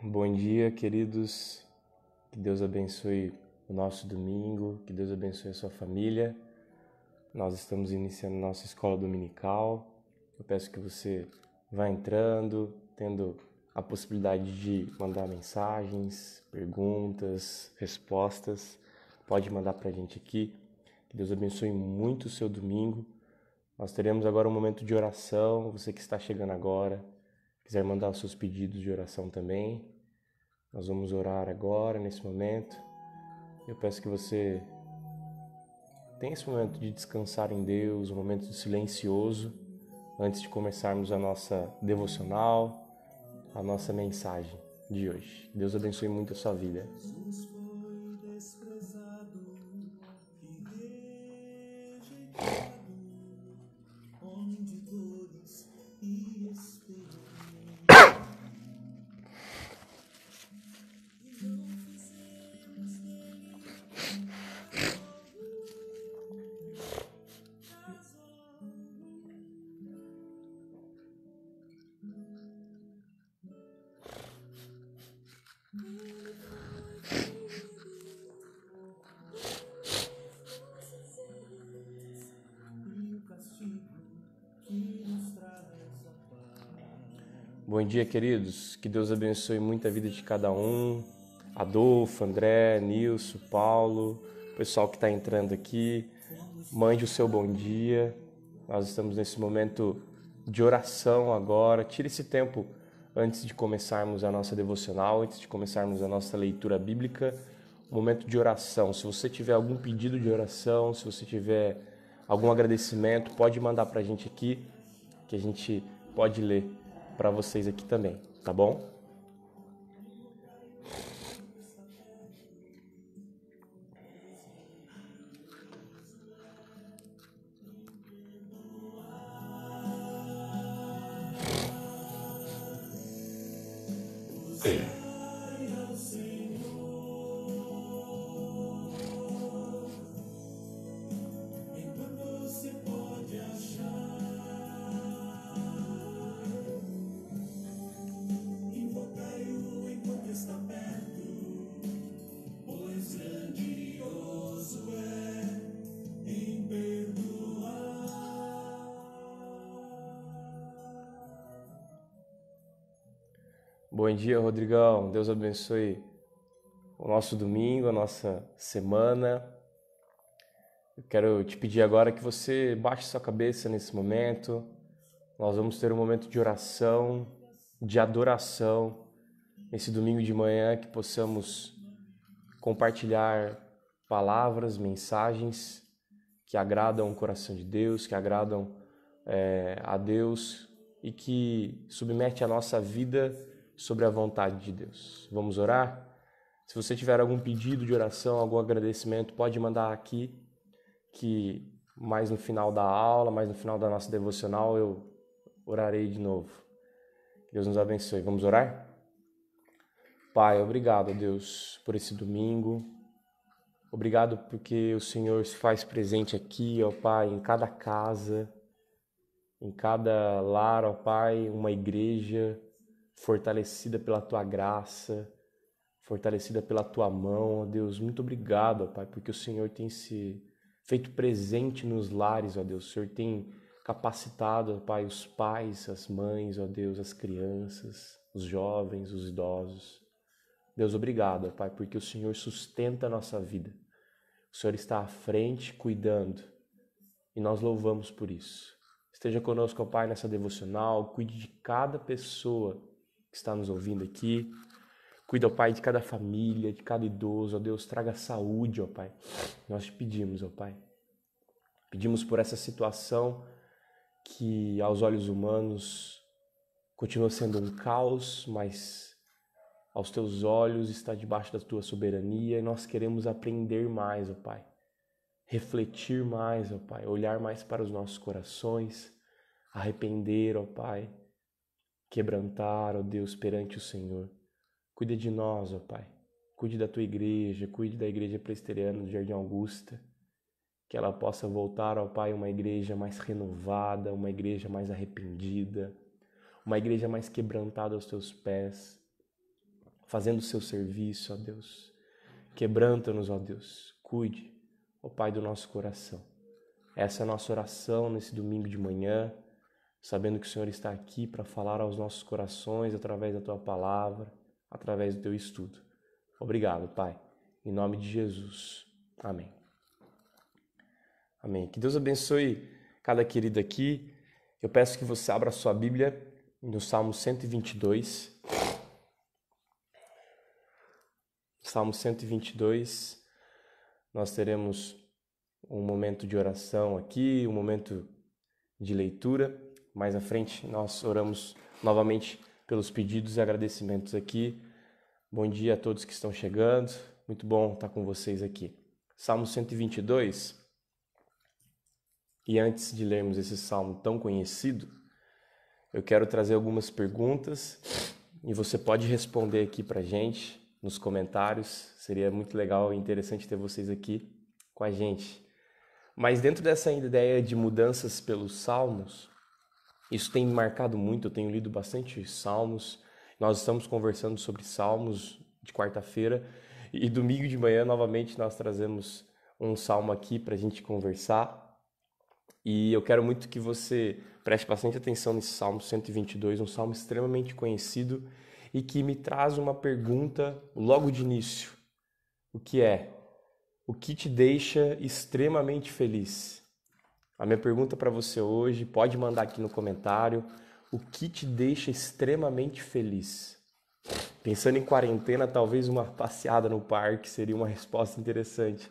Bom dia, queridos. Que Deus abençoe o nosso domingo, que Deus abençoe a sua família. Nós estamos iniciando nossa escola dominical. Eu peço que você vá entrando, tendo a possibilidade de mandar mensagens, perguntas, respostas. Pode mandar para a gente aqui. Que Deus abençoe muito o seu domingo. Nós teremos agora um momento de oração. Você que está chegando agora, quiser mandar os seus pedidos de oração também, nós vamos orar agora, nesse momento. Eu peço que você tenha esse momento de descansar em Deus, um momento silencioso, antes de começarmos a nossa devocional, a nossa mensagem de hoje. Deus abençoe muito a sua vida. Bom dia, queridos. Que Deus abençoe muito a vida de cada um. Adolfo, André, Nilson, Paulo, o pessoal que está entrando aqui. Mande o seu bom dia. Nós estamos nesse momento de oração agora. Tire esse tempo antes de começarmos a nossa devocional, antes de começarmos a nossa leitura bíblica. Um momento de oração. Se você tiver algum pedido de oração, se você tiver algum agradecimento, pode mandar para a gente aqui, que a gente pode ler para vocês aqui também, tá bom? Bom dia, Rodrigão. Deus abençoe o nosso domingo, a nossa semana. Eu quero te pedir agora que você baixe sua cabeça nesse momento. Nós vamos ter um momento de oração, de adoração, nesse domingo de manhã, que possamos compartilhar palavras, mensagens que agradam o coração de Deus, que agradam a Deus e que submete a nossa vida sobre a vontade de Deus. Vamos orar? Se você tiver algum pedido de oração, algum agradecimento, pode mandar aqui, que mais no final da aula, mais no final da nossa devocional, eu orarei de novo. Que Deus nos abençoe. Vamos orar? Pai, obrigado, Deus, por esse domingo. Obrigado porque o Senhor se faz presente aqui, ó Pai, em cada casa, em cada lar, ó Pai, uma igreja fortalecida pela Tua graça, fortalecida pela Tua mão, ó Deus. Muito obrigado, ó Pai, porque o Senhor tem se feito presente nos lares, ó Deus. O Senhor tem capacitado, ó Pai, os pais, as mães, ó Deus, as crianças, os jovens, os idosos. Deus, obrigado, ó Pai, porque o Senhor sustenta a nossa vida. O Senhor está à frente, cuidando, e nós louvamos por isso. Esteja conosco, ó Pai, nessa devocional. Cuide de cada pessoa que está nos ouvindo aqui. Cuida, ó Pai, de cada família, de cada idoso. Ó Deus, traga saúde, ó Pai. Nós te pedimos, ó Pai. Pedimos por essa situação que, aos olhos humanos, continua sendo um caos, mas aos teus olhos está debaixo da tua soberania, e nós queremos aprender mais, ó Pai. Refletir mais, ó Pai. Olhar mais para os nossos corações. Arrepender, ó Pai. Quebrantar, ó Deus, perante o Senhor. Cuida de nós, ó Pai. Cuide da tua igreja, cuide da igreja presbiteriana do Jardim Augusta. Que ela possa voltar, ó Pai, uma igreja mais renovada, uma igreja mais arrependida, uma igreja mais quebrantada aos teus pés. fazendo o seu serviço, ó Deus. Quebranta-nos, ó Deus. Cuide, ó Pai, do nosso coração. Essa é a nossa oração nesse domingo de manhã, sabendo que o Senhor está aqui para falar aos nossos corações através da Tua palavra, através do Teu estudo. Obrigado, Pai. Em nome de Jesus. Amém. Amém. Que Deus abençoe cada querido aqui. Eu peço que você abra a sua Bíblia no Salmo 122. Salmo 122. Nós teremos um momento de oração aqui, um momento de leitura. Mais à frente nós oramos novamente pelos pedidos e agradecimentos aqui. Bom dia a todos que estão chegando. Muito bom estar com vocês aqui. Salmo 122. E antes de lermos esse salmo tão conhecido, eu quero trazer algumas perguntas e você pode responder aqui pra gente nos comentários. Seria muito legal e interessante ter vocês aqui com a gente. Mas dentro dessa ideia de mudanças pelos salmos, isso tem me marcado muito. Eu tenho lido bastante salmos. Nós estamos conversando sobre salmos de quarta-feira e domingo de manhã novamente nós trazemos um salmo aqui para a gente conversar. E eu quero muito que você preste bastante atenção nesse Salmo 122, um salmo extremamente conhecido e que me traz uma pergunta logo de início. O que é? O que te deixa extremamente feliz? A minha pergunta para você hoje, pode mandar aqui no comentário, o que te deixa extremamente feliz? Pensando em quarentena, talvez uma passeada no parque seria uma resposta interessante.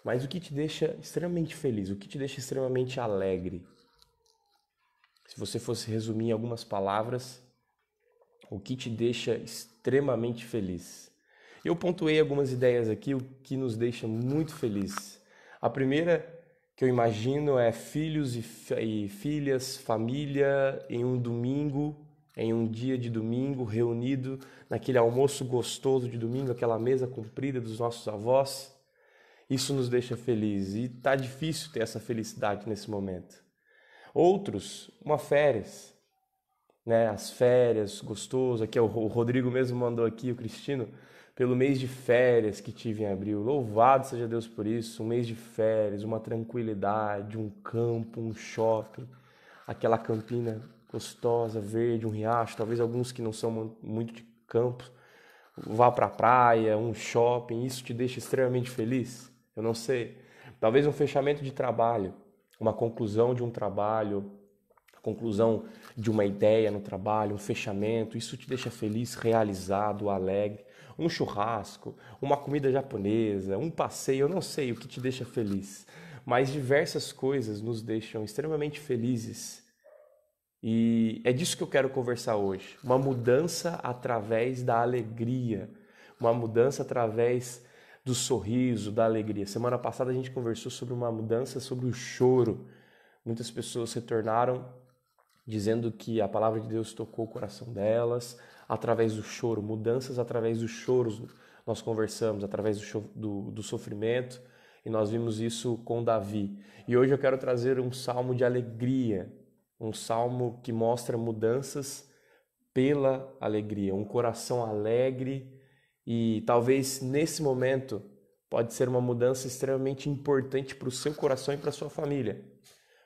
Mas o que te deixa extremamente feliz? O que te deixa extremamente alegre? Se você fosse resumir em algumas palavras, o que te deixa extremamente feliz? Eu pontuei algumas ideias aqui, o que nos deixa muito feliz. A primeira que eu imagino é filhos e filhas, família, em um domingo, em um dia de domingo, reunido naquele almoço gostoso de domingo, aquela mesa comprida dos nossos avós. Isso nos deixa felizes e tá difícil ter essa felicidade nesse momento. Outros, uma férias, né? As férias, gostoso. Aqui o Rodrigo mesmo mandou aqui, o Cristino, pelo mês de férias que tive em abril. Louvado seja Deus por isso. Um mês de férias, uma tranquilidade, um campo, um shopping, aquela campina gostosa, verde, um riacho. Talvez alguns que não são muito de campo, vá para a praia, um shopping. Isso te deixa extremamente feliz? Eu não sei. Talvez um fechamento de trabalho, uma conclusão de um trabalho, a conclusão de uma ideia no trabalho, um fechamento. Isso te deixa feliz, realizado, alegre. Um churrasco, uma comida japonesa, um passeio, eu não sei o que te deixa feliz. Mas diversas coisas nos deixam extremamente felizes. E é disso que eu quero conversar hoje. Uma mudança através da alegria. Uma mudança através do sorriso, da alegria. Semana passada a gente conversou sobre uma mudança, sobre o choro. Muitas pessoas retornaram dizendo que a palavra de Deus tocou o coração delas através do choro, mudanças através dos choros. Nós conversamos através do sofrimento e nós vimos isso com Davi. E hoje eu quero trazer um salmo de alegria, um salmo que mostra mudanças pela alegria, um coração alegre. E talvez nesse momento pode ser uma mudança extremamente importante para o seu coração e para a sua família.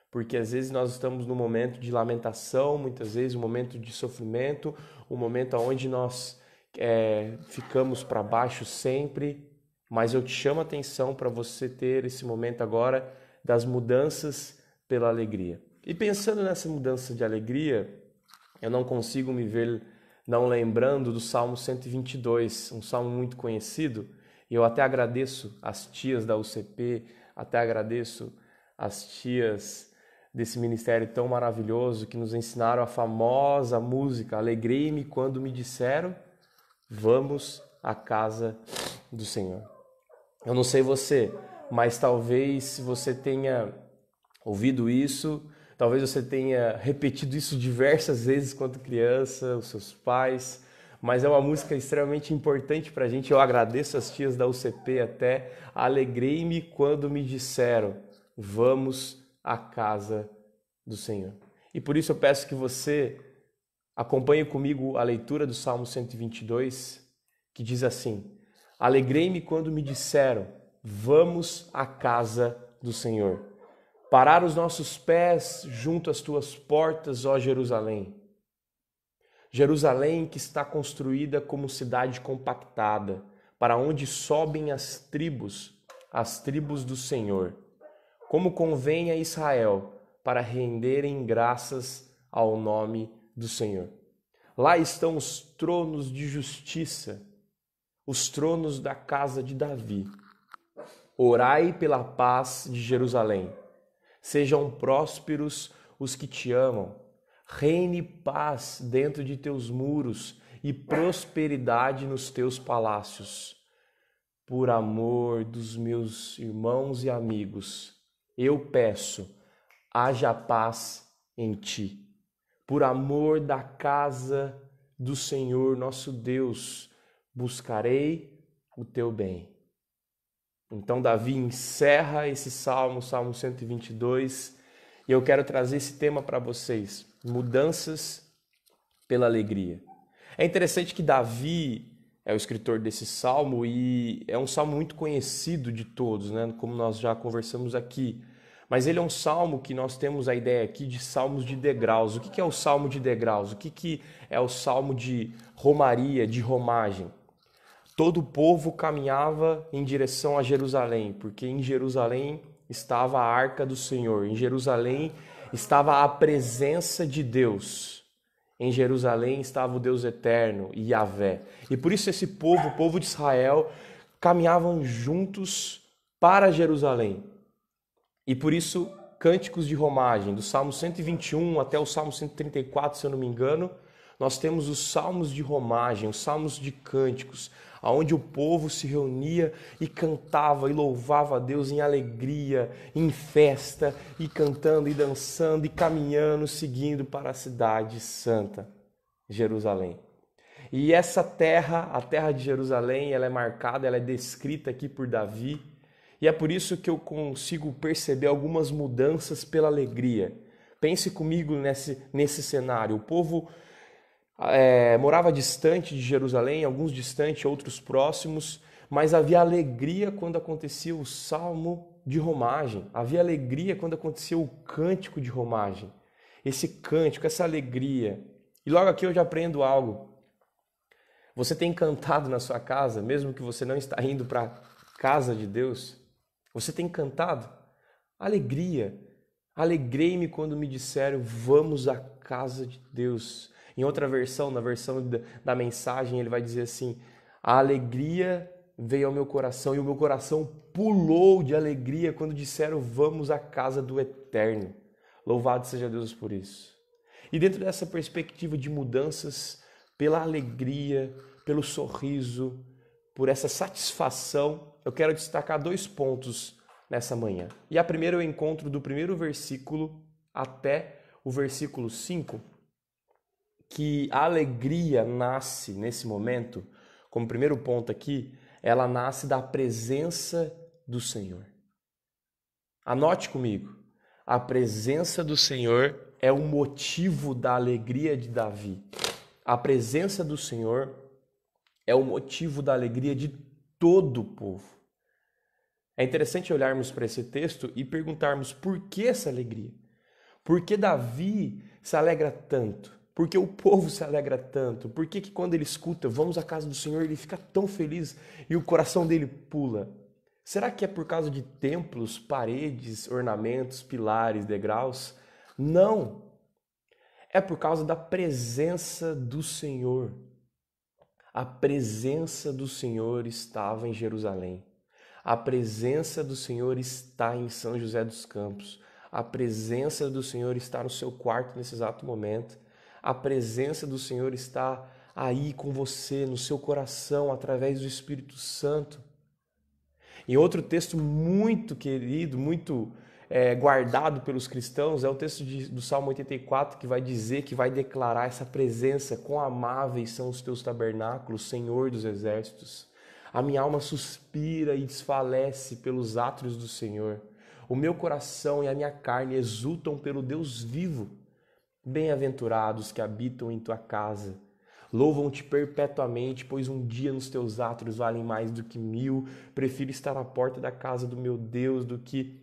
Porque às vezes nós estamos num momento de lamentação, muitas vezes um momento de sofrimento, um momento onde nós ficamos para baixo sempre. Mas eu te chamo a atenção para você ter esse momento agora das mudanças pela alegria. E pensando nessa mudança de alegria, eu não consigo me ver não lembrando do Salmo 122, um salmo muito conhecido, e eu até agradeço as tias da UCP, até agradeço as tias desse ministério tão maravilhoso que nos ensinaram a famosa música Alegrei-me quando me disseram, vamos à casa do Senhor. Eu não sei você, mas talvez se você tenha ouvido isso, talvez você tenha repetido isso diversas vezes quando criança, os seus pais, mas é uma música extremamente importante para a gente. Eu agradeço as tias da UCP até. Alegrei-me quando me disseram, vamos à casa do Senhor. E por isso eu peço que você acompanhe comigo a leitura do Salmo 122, que diz assim: Alegrei-me quando me disseram, vamos à casa do Senhor. Parar os nossos pés junto às tuas portas, ó Jerusalém. Jerusalém que está construída como cidade compactada, para onde sobem as tribos do Senhor. Como convém a Israel, para renderem graças ao nome do Senhor. Lá estão os tronos de justiça, os tronos da casa de Davi. Orai pela paz de Jerusalém. Sejam prósperos os que te amam. Reine paz dentro de teus muros e prosperidade nos teus palácios. Por amor dos meus irmãos e amigos, eu peço, haja paz em ti. Por amor da casa do Senhor nosso Deus, buscarei o teu bem. Então Davi encerra esse salmo, Salmo 122, e eu quero trazer esse tema para vocês, mudanças pela alegria. É interessante que Davi é o escritor desse salmo e é um salmo muito conhecido de todos, né? Como nós já conversamos aqui. Mas ele é um salmo que nós temos a ideia aqui de salmos de degraus. O que é o salmo de degraus? O que é o salmo de romaria, de romagem? Todo o povo caminhava em direção a Jerusalém, porque em Jerusalém estava a arca do Senhor, em Jerusalém estava a presença de Deus, em Jerusalém estava o Deus eterno, Yahvé. E por isso esse povo, o povo de Israel, caminhavam juntos para Jerusalém. E por isso, cânticos de romagem, do Salmo 121 até o Salmo 134, se eu não me engano, nós temos os salmos de romagem, os salmos de cânticos, onde o povo se reunia e cantava e louvava a Deus em alegria, em festa, e cantando e dançando e caminhando, seguindo para a cidade santa, Jerusalém. E essa terra, a terra de Jerusalém, ela é marcada, ela é descrita aqui por Davi, e é por isso que eu consigo perceber algumas mudanças pela alegria. Pense comigo nesse cenário. O povo morava distante de Jerusalém, alguns distantes, outros próximos, mas havia alegria quando acontecia o salmo de romagem, havia alegria quando acontecia o cântico de romagem. Esse cântico, essa alegria. E logo aqui eu já aprendo algo. Você tem cantado na sua casa, mesmo que você não está indo para a casa de Deus? Você tem cantado? Alegria. Alegrei-me quando me disseram, vamos à casa de Deus. Em outra versão, na versão da mensagem, ele vai dizer assim, a alegria veio ao meu coração e o meu coração pulou de alegria quando disseram, vamos à casa do Eterno. Louvado seja Deus por isso. E dentro dessa perspectiva de mudanças, pela alegria, pelo sorriso, por essa satisfação, eu quero destacar 2 pontos nessa manhã. E a primeira eu encontro do primeiro versículo até o versículo 5, que a alegria nasce nesse momento, como primeiro ponto aqui, ela nasce da presença do Senhor. Anote comigo, a presença do Senhor é o motivo da alegria de Davi. A presença do Senhor é o motivo da alegria de todo o povo. É interessante olharmos para esse texto e perguntarmos por que essa alegria? Por que Davi se alegra tanto? Por que o povo se alegra tanto? Por que quando ele escuta, vamos à casa do Senhor, ele fica tão feliz e o coração dele pula? Será que é por causa de templos, paredes, ornamentos, pilares, degraus? Não! É por causa da presença do Senhor. A presença do Senhor estava em Jerusalém. A presença do Senhor está em São José dos Campos. A presença do Senhor está no seu quarto nesse exato momento. A presença do Senhor está aí com você, no seu coração, através do Espírito Santo. E outro texto muito querido, muito guardado pelos cristãos, é o texto do Salmo 84, que vai dizer, que vai declarar essa presença, quão amáveis são os teus tabernáculos, Senhor dos exércitos. A minha alma suspira e desfalece pelos átrios do Senhor. O meu coração e a minha carne exultam pelo Deus vivo. Bem-aventurados que habitam em tua casa. Louvam-te perpetuamente, pois um dia nos teus átrios valem mais do que 1000. Prefiro estar à porta da casa do meu Deus do que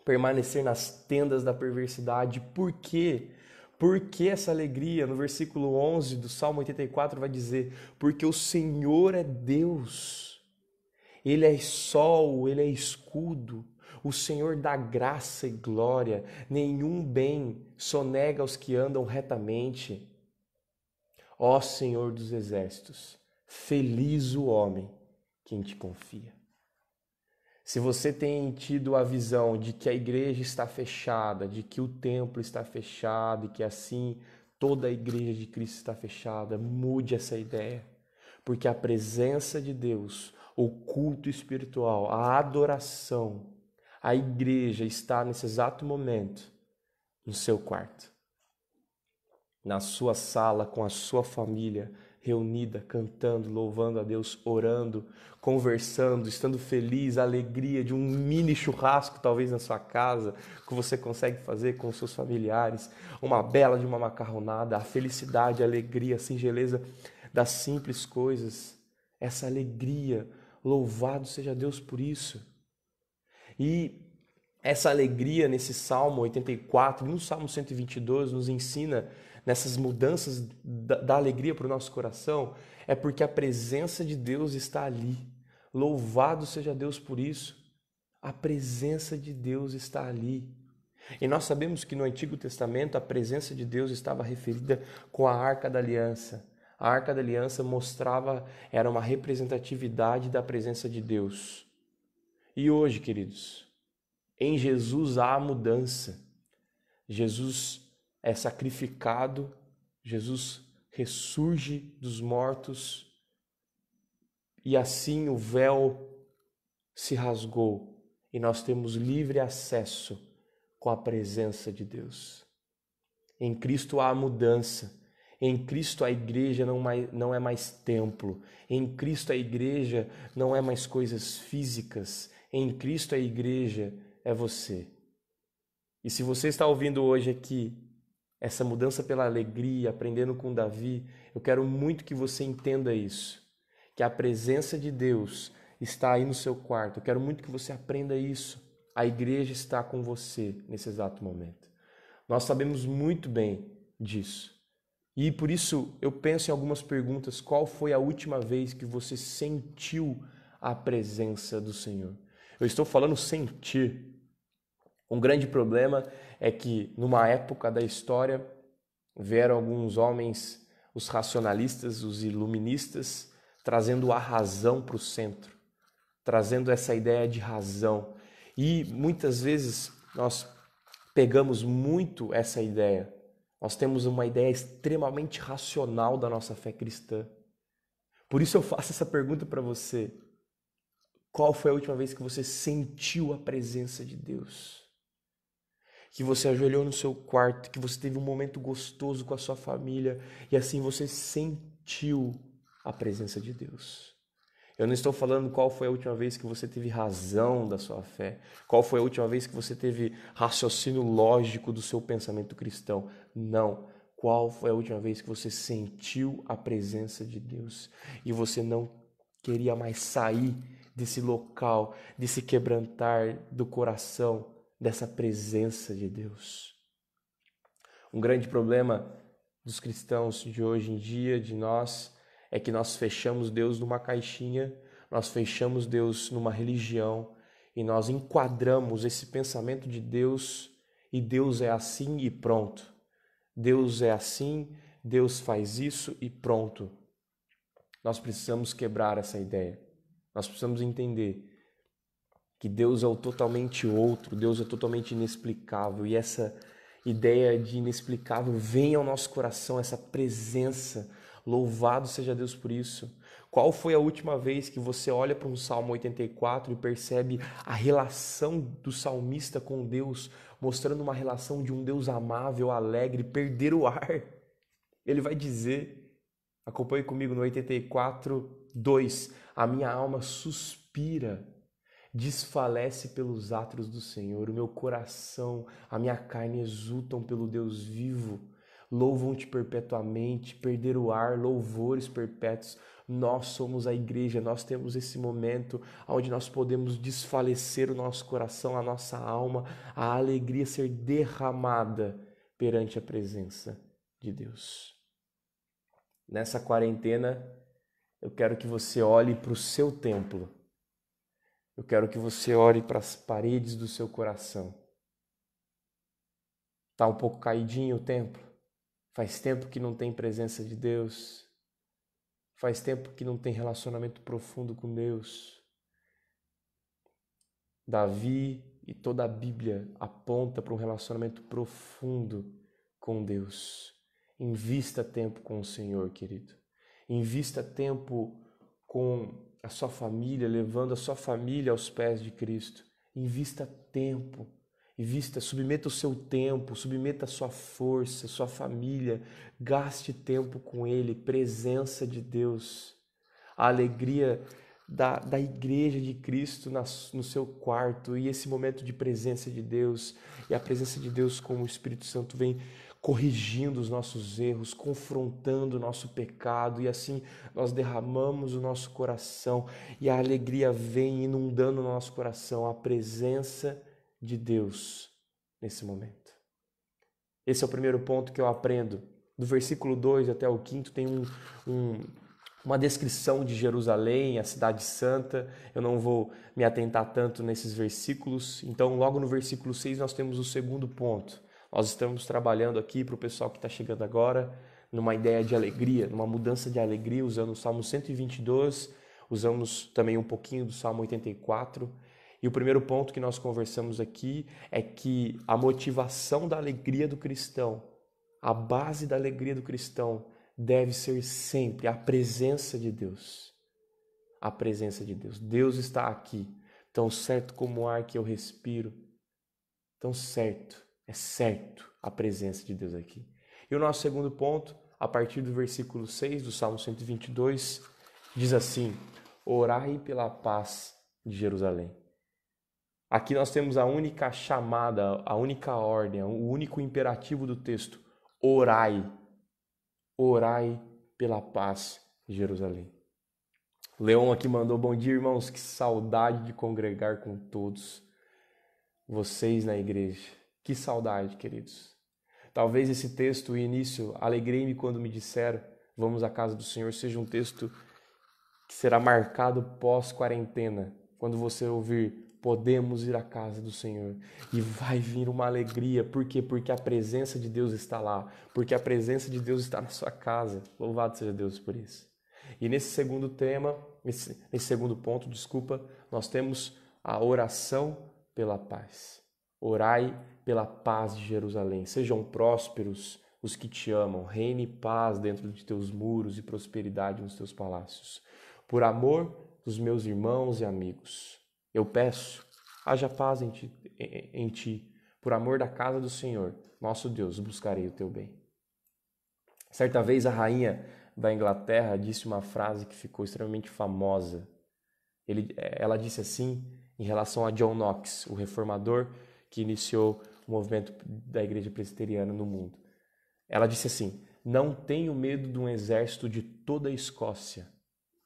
permanecer nas tendas da perversidade. Por quê? Por que essa alegria? No versículo 11 do Salmo 84 vai dizer: porque o Senhor é Deus, Ele é sol, Ele é escudo, o Senhor dá graça e glória, nenhum bem sonega aos que andam retamente. Ó Senhor dos exércitos, feliz o homem que em ti confia. Se você tem tido a visão de que a igreja está fechada, de que o templo está fechado e que assim toda a igreja de Cristo está fechada, mude essa ideia. Porque a presença de Deus, o culto espiritual, a adoração, a igreja está nesse exato momento no seu quarto, na sua sala, com a sua família, reunida, cantando, louvando a Deus, orando, conversando, estando feliz, a alegria de um mini churrasco talvez na sua casa, que você consegue fazer com os seus familiares, uma bela de uma macarronada, a felicidade, a alegria, a singeleza das simples coisas, essa alegria, louvado seja Deus por isso. E essa alegria nesse Salmo 84, no Salmo 122, nos ensina nessas mudanças da alegria para o nosso coração, é porque a presença de Deus está ali. Louvado seja Deus por isso. A presença de Deus está ali. E nós sabemos que no Antigo Testamento a presença de Deus estava referida com a Arca da Aliança. A Arca da Aliança mostrava, era uma representatividade da presença de Deus. E hoje, queridos, em Jesus há mudança. Jesus é sacrificado, Jesus ressurge dos mortos e assim o véu se rasgou e nós temos livre acesso com a presença de Deus. Em Cristo há mudança. Em Cristo a igreja não é mais templo. Em Cristo a igreja não é mais coisas físicas. Em Cristo a igreja é você. E se você está ouvindo hoje aqui essa mudança pela alegria, aprendendo com Davi, eu quero muito que você entenda isso, que a presença de Deus está aí no seu quarto. Eu quero muito que você aprenda isso. A igreja está com você nesse exato momento. Nós sabemos muito bem disso. E por isso eu penso em algumas perguntas. Qual foi a última vez que você sentiu a presença do Senhor? Eu estou falando sentir. Um grande problema é que numa época da história vieram alguns homens, os racionalistas, os iluministas, trazendo a razão para o centro, trazendo essa ideia de razão. E muitas vezes nós pegamos muito essa ideia. Nós temos uma ideia extremamente racional da nossa fé cristã. Por isso eu faço essa pergunta para você. Qual foi a última vez que você sentiu a presença de Deus? Que você ajoelhou no seu quarto, que você teve um momento gostoso com a sua família e assim você sentiu a presença de Deus. Eu não estou falando qual foi a última vez que você teve razão da sua fé, qual foi a última vez que você teve raciocínio lógico do seu pensamento cristão. Não. Qual foi a última vez que você sentiu a presença de Deus e você não queria mais sair desse local, desse quebrantar do coração, dessa presença de Deus? Um grande problema dos cristãos de hoje em dia, de nós, é que nós fechamos Deus numa caixinha, nós fechamos Deus numa religião e nós enquadramos esse pensamento de Deus e Deus é assim e pronto. Deus é assim, Deus faz isso e pronto. Nós precisamos quebrar essa ideia. Nós precisamos entender que Deus é o totalmente outro, Deus é totalmente inexplicável e essa ideia de inexplicável vem ao nosso coração, essa presença. Louvado seja Deus por isso. Qual foi a última vez que você olha para um Salmo 84 e percebe a relação do salmista com Deus, mostrando uma relação de um Deus amável, alegre, perder o ar? Ele vai dizer, acompanhe comigo no 84:2, a minha alma suspira, desfalece pelos átrios do Senhor, o meu coração, a minha carne exultam pelo Deus vivo. louvam-te perpetuamente, perder o ar, louvores perpétuos. Nós somos a igreja, nós temos esse momento onde nós podemos desfalecer o nosso coração, a nossa alma, a alegria ser derramada perante a presença de Deus. Nessa quarentena, eu quero que você olhe para o seu templo. Eu quero que você olhe para as paredes do seu coração. Está um pouco caidinho o templo? Faz tempo que não tem presença de Deus. Faz tempo que não tem relacionamento profundo com Deus. Davi e toda a Bíblia aponta para um relacionamento profundo com Deus. Invista tempo com o Senhor, querido. Invista tempo com a sua família, levando a sua família aos pés de Cristo. Invista tempo. Invista, submeta o seu tempo, submeta a sua força, a sua família. Gaste tempo com Ele, presença de Deus. A alegria da igreja de Cristo no seu quarto e esse momento de presença de Deus. E a presença de Deus como o Espírito Santo vem corrigindo os nossos erros, confrontando o nosso pecado, e assim nós derramamos o nosso coração e a alegria vem inundando o nosso coração, a presença de Deus nesse momento. Esse é o primeiro ponto que eu aprendo. Do versículo 2 até o 5 tem uma descrição de Jerusalém, a cidade santa. Eu não vou me atentar tanto nesses versículos. Então, logo no versículo 6 nós temos o segundo ponto. Nós estamos trabalhando aqui para o pessoal que está chegando agora, numa ideia de alegria, numa mudança de alegria, usando o Salmo 122, usamos também um pouquinho do Salmo 84. E o primeiro ponto que nós conversamos aqui é que a motivação da alegria do cristão, a base da alegria do cristão, deve ser sempre a presença de Deus. A presença de Deus. Deus está aqui, tão certo como o ar que eu respiro, tão certo. É certo a presença de Deus aqui. E o nosso segundo ponto, a partir do versículo 6 do Salmo 122, diz assim: orai pela paz de Jerusalém. Aqui nós temos a única chamada, a única ordem, o único imperativo do texto: orai. Orai pela paz de Jerusalém. Leon aqui mandou: bom dia, irmãos, que saudade de congregar com todos vocês na igreja. Que saudade, queridos. Talvez esse texto, o início, alegrei-me quando me disseram, vamos à casa do Senhor, seja um texto que será marcado pós-quarentena. Quando você ouvir, podemos ir à casa do Senhor. E vai vir uma alegria. Por quê? Porque a presença de Deus está lá. Porque a presença de Deus está na sua casa. Louvado seja Deus por isso. E nesse segundo tema, nesse segundo ponto, nós temos a oração pela paz. Orai pela paz de Jerusalém. Sejam prósperos os que te amam. Reine paz dentro de teus muros e prosperidade nos teus palácios. Por amor dos meus irmãos e amigos, eu peço, haja paz em ti. Por amor da casa do Senhor, nosso Deus, buscarei o teu bem. Certa vez a rainha da Inglaterra disse uma frase que ficou extremamente famosa. Ela disse assim em relação a John Knox, o reformador que iniciou o movimento da igreja presbiteriana no mundo. Ela disse assim: não tenho medo de um exército de toda a Escócia,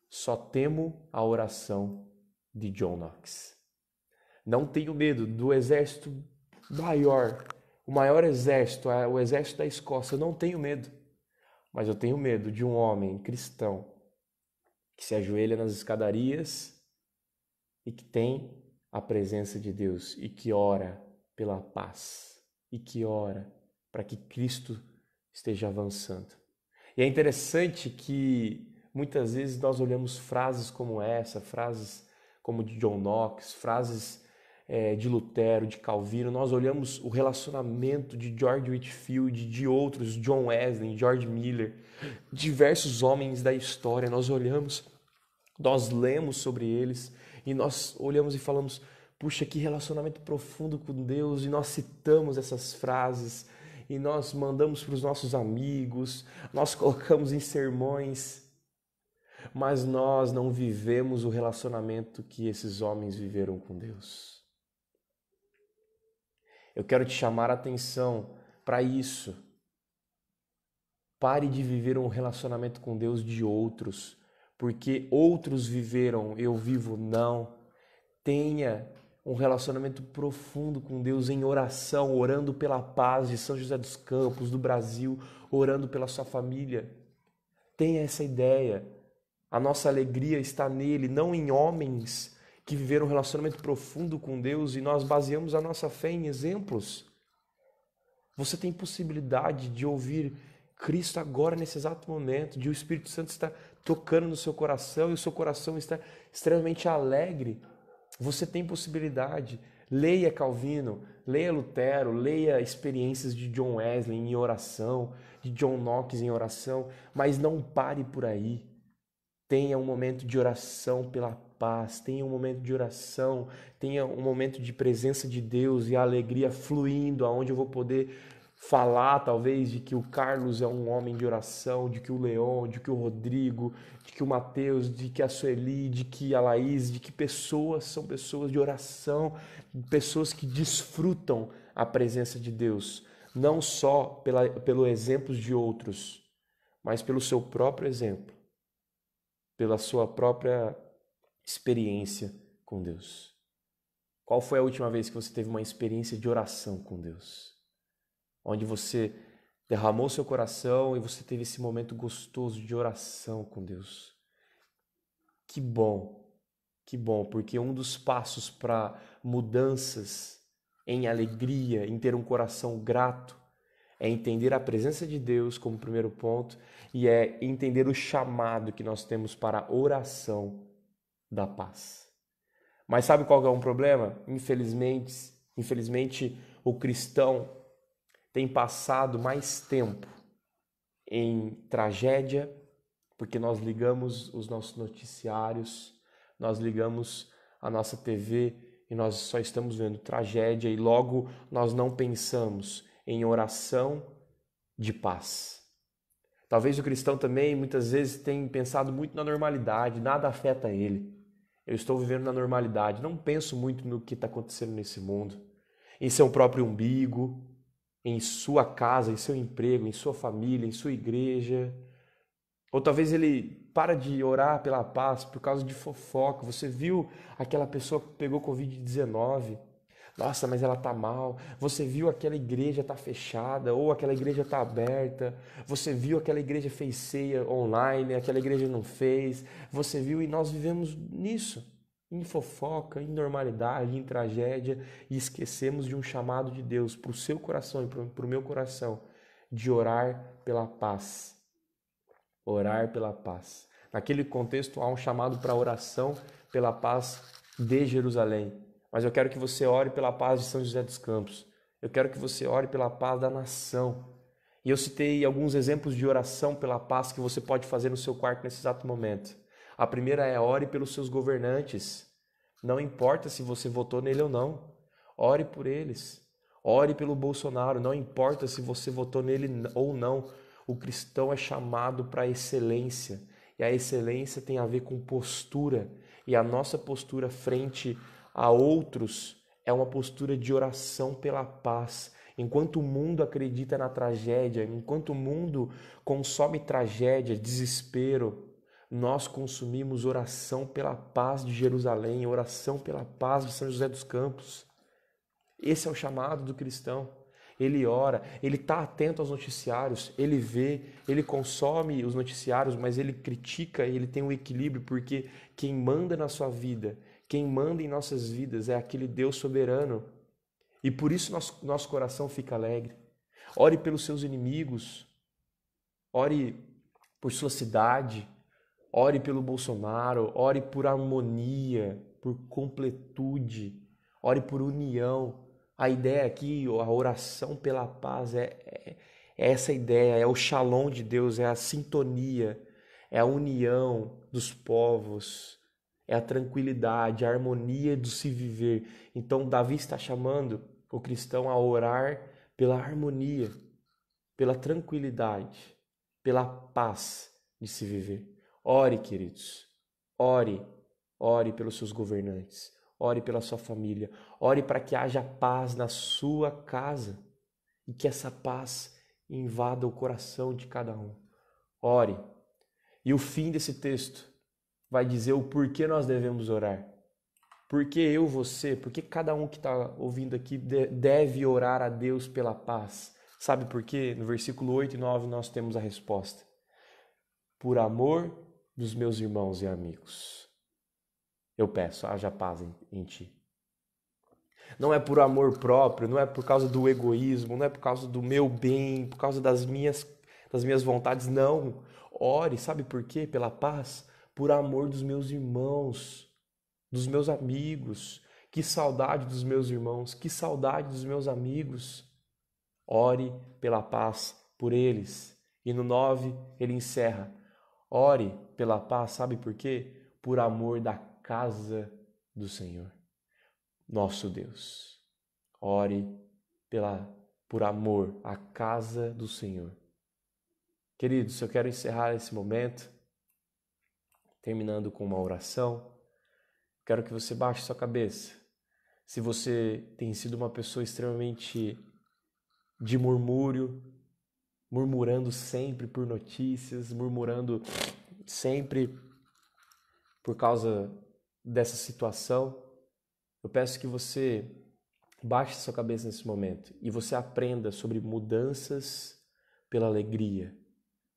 só temo a oração de John Knox. Não tenho medo do exército maior, o maior exército, o exército da Escócia, eu não tenho medo. Mas eu tenho medo de um homem cristão que se ajoelha nas escadarias e que tem a presença de Deus e que ora pela paz e que ora para que Cristo esteja avançando. E é interessante que muitas vezes nós olhamos frases como essa, frases como de John Knox, frases de Lutero, de Calvino, nós olhamos o relacionamento de George Whitefield, de outros, John Wesley, George Miller, diversos homens da história, nós olhamos, nós lemos sobre eles e nós olhamos e falamos: puxa, que relacionamento profundo com Deus, e nós citamos essas frases e nós mandamos para os nossos amigos, nós colocamos em sermões, mas nós não vivemos o relacionamento que esses homens viveram com Deus. Eu quero te chamar a atenção para isso. Pare de viver um relacionamento com Deus de outros, porque outros viveram, eu vivo não. Tenha um relacionamento profundo com Deus em oração, orando pela paz de São José dos Campos, do Brasil, orando pela sua família. Tenha essa ideia. A nossa alegria está nele, não em homens que viveram um relacionamento profundo com Deus, e nós baseamos a nossa fé em exemplos. Você tem possibilidade de ouvir Cristo agora, nesse exato momento, de o Espírito Santo estar tocando no seu coração e o seu coração está extremamente alegre. Você tem possibilidade. Leia Calvino, leia Lutero, leia experiências de John Wesley em oração, de John Knox em oração, mas não pare por aí. Tenha um momento de oração pela paz, tenha um momento de oração, tenha um momento de presença de Deus e a alegria fluindo, aonde eu vou poder falar talvez de que o Carlos é um homem de oração, de que o Leon, de que o Rodrigo, de que o Mateus, de que a Sueli, de que a Laís, de que pessoas são pessoas de oração, pessoas que desfrutam a presença de Deus, não só pelo exemplo de outros, mas pelo seu próprio exemplo, pela sua própria experiência com Deus. Qual foi a última vez que você teve uma experiência de oração com Deus? Onde você derramou seu coração e você teve esse momento gostoso de oração com Deus. Que bom, porque um dos passos para mudanças em alegria, em ter um coração grato, é entender a presença de Deus como primeiro ponto e é entender o chamado que nós temos para a oração da paz. Mas sabe qual que é um problema? Infelizmente, o cristão tem passado mais tempo em tragédia, porque nós ligamos os nossos noticiários, nós ligamos a nossa TV e nós só estamos vendo tragédia e logo nós não pensamos em oração de paz. Talvez o cristão também muitas vezes tenha pensado muito na normalidade, nada afeta ele. Eu estou vivendo na normalidade, não penso muito no que está acontecendo nesse mundo, em seu próprio umbigo, em sua casa, em seu emprego, em sua família, em sua igreja. Ou talvez ele para de orar pela paz por causa de fofoca. Você viu aquela pessoa que pegou Covid-19? Nossa, mas ela tá mal. Você viu aquela igreja tá fechada ou aquela igreja tá aberta. Você viu aquela igreja fez ceia online, aquela igreja não fez. Você viu e nós vivemos nisso. Em fofoca, em normalidade, em tragédia, e esquecemos de um chamado de Deus para o seu coração e para o meu coração, de orar pela paz. Orar pela paz. Naquele contexto há um chamado para oração pela paz de Jerusalém. Mas eu quero que você ore pela paz de São José dos Campos. Eu quero que você ore pela paz da nação. E eu citei alguns exemplos de oração pela paz que você pode fazer no seu quarto nesse exato momento. A primeira é ore pelos seus governantes. Não importa se você votou nele ou não. Ore por eles. Ore pelo Bolsonaro. Não importa se você votou nele ou não. O cristão é chamado para a excelência. E a excelência tem a ver com postura. E a nossa postura frente a outros é uma postura de oração pela paz. Enquanto o mundo acredita na tragédia, enquanto o mundo consome tragédia, desespero, nós consumimos oração pela paz de Jerusalém, oração pela paz de São José dos Campos. Esse é o chamado do cristão. Ele ora, ele está atento aos noticiários, ele vê, ele consome os noticiários, mas ele critica, ele tem um equilíbrio, porque quem manda na sua vida, quem manda em nossas vidas é aquele Deus soberano. E por isso nosso coração fica alegre. Ore pelos seus inimigos, ore por sua cidade, ore pelo Bolsonaro, ore por harmonia, por completude, ore por união. A ideia aqui, a oração pela paz é essa ideia, é o shalom de Deus, é a sintonia, é a união dos povos, é a tranquilidade, a harmonia do se viver. Então Davi está chamando o cristão a orar pela harmonia, pela tranquilidade, pela paz de se viver. Ore, queridos, ore pelos seus governantes, ore pela sua família, ore para que haja paz na sua casa e que essa paz e invada o coração de cada um. Ore. E o fim desse texto vai dizer o porquê nós devemos orar. Porque eu, você, porque cada um que está ouvindo aqui deve orar a Deus pela paz. Sabe por quê? No versículo 8 e 9 nós temos a resposta. Por amor dos meus irmãos e amigos, eu peço, haja paz em ti. Não é por amor próprio, não é por causa do egoísmo, não é por causa do meu bem, por causa das minhas vontades, não. Ore, sabe por quê? Pela paz, por amor dos meus irmãos, dos meus amigos. Que saudade dos meus irmãos, que saudade dos meus amigos. Ore pela paz por eles. E no 9 ele encerra. Ore pela paz, sabe por quê? Por amor da casa do Senhor, nosso Deus. Ore por amor à casa do Senhor. Queridos, eu quero encerrar esse momento, terminando com uma oração. Quero que você baixe sua cabeça. Se você tem sido uma pessoa extremamente de murmúrio, murmurando sempre por notícias, murmurando sempre por causa dessa situação, eu peço que você baixe sua cabeça nesse momento e você aprenda sobre mudanças pela alegria.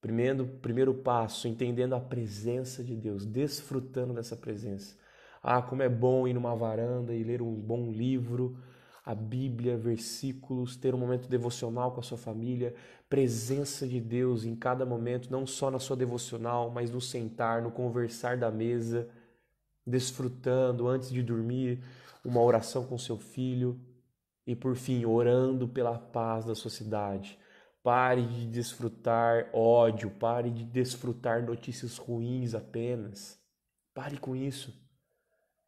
Primeiro passo, entendendo a presença de Deus, desfrutando dessa presença. Ah, como é bom ir numa varanda e ler um bom livro, a Bíblia, versículos, ter um momento devocional com a sua família, presença de Deus em cada momento, não só na sua devocional, mas no sentar, no conversar da mesa, desfrutando antes de dormir, uma oração com seu filho e, por fim, orando pela paz da sua cidade. Pare de desfrutar ódio, pare de desfrutar notícias ruins apenas. Pare com isso.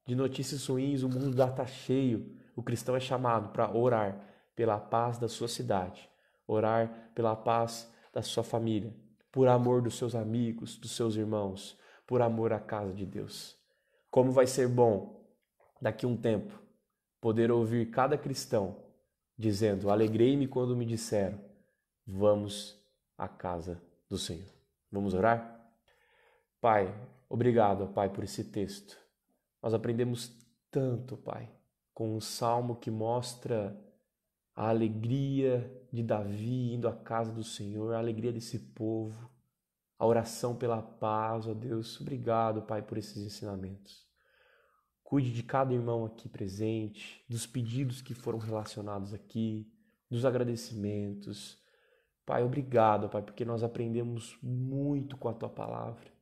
De notícias ruins o mundo está cheio. O cristão é chamado para orar pela paz da sua cidade, orar pela paz da sua família, por amor dos seus amigos, dos seus irmãos, por amor à casa de Deus. Como vai ser bom, daqui a um tempo, poder ouvir cada cristão dizendo: alegrei-me quando me disseram, vamos à casa do Senhor. Vamos orar? Pai, obrigado, Pai, por esse texto. Nós aprendemos tanto, Pai, com um salmo que mostra a alegria de Davi indo à casa do Senhor, a alegria desse povo, a oração pela paz, ó Deus. Obrigado, Pai, por esses ensinamentos. Cuide de cada irmão aqui presente, dos pedidos que foram relacionados aqui, dos agradecimentos. Pai, obrigado, Pai, porque nós aprendemos muito com a Tua palavra.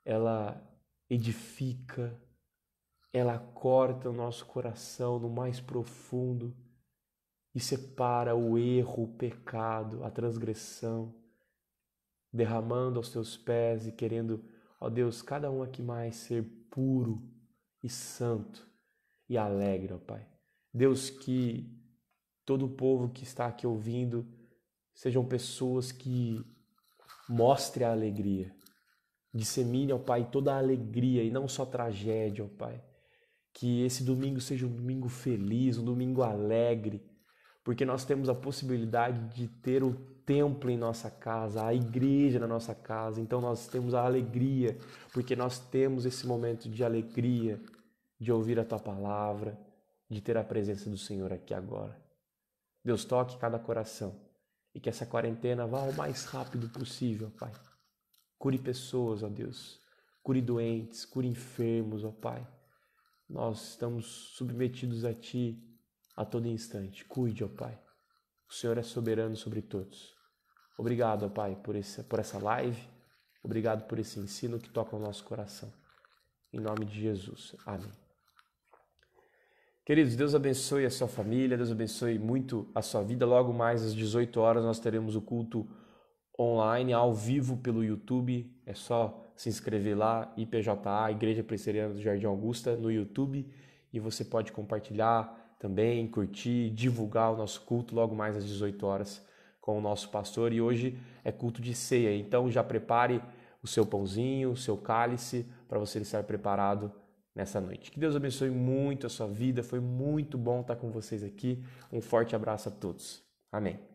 Ela edifica, ela corta o nosso coração no mais profundo e separa o erro, o pecado, a transgressão, derramando aos Teus pés e querendo, ó Deus, cada um aqui mais ser puro e santo e alegre, ó Pai. Deus, que todo o povo que está aqui ouvindo sejam pessoas que mostrem a alegria, dissemine, ó Pai, toda a alegria e não só tragédia, ó Pai. Que esse domingo seja um domingo feliz, um domingo alegre, porque nós temos a possibilidade de ter o templo em nossa casa, a igreja na nossa casa. Então nós temos a alegria, porque nós temos esse momento de alegria, de ouvir a Tua palavra, de ter a presença do Senhor aqui agora. Deus, toque cada coração e que essa quarentena vá o mais rápido possível, Pai. Cure pessoas, ó Deus. Cure doentes, cure enfermos, ó Pai. Nós estamos submetidos a Ti a todo instante. Cuide, ó Pai. O Senhor é soberano sobre todos. Obrigado, ó Pai, por essa live. Obrigado por esse ensino que toca o nosso coração. Em nome de Jesus. Amém. Queridos, Deus abençoe a sua família, Deus abençoe muito a sua vida. Logo mais às 18 horas nós teremos o culto online, ao vivo pelo YouTube. É só se inscrever lá, IPJA, Igreja Presbiteriana do Jardim Augusta, no YouTube. E você pode compartilhar também, curtir, divulgar o nosso culto logo mais às 18 horas com o nosso pastor. E hoje é culto de ceia, então já prepare o seu pãozinho, o seu cálice, para você estar preparado nessa noite. Que Deus abençoe muito a sua vida, foi muito bom estar com vocês aqui. Um forte abraço a todos. Amém.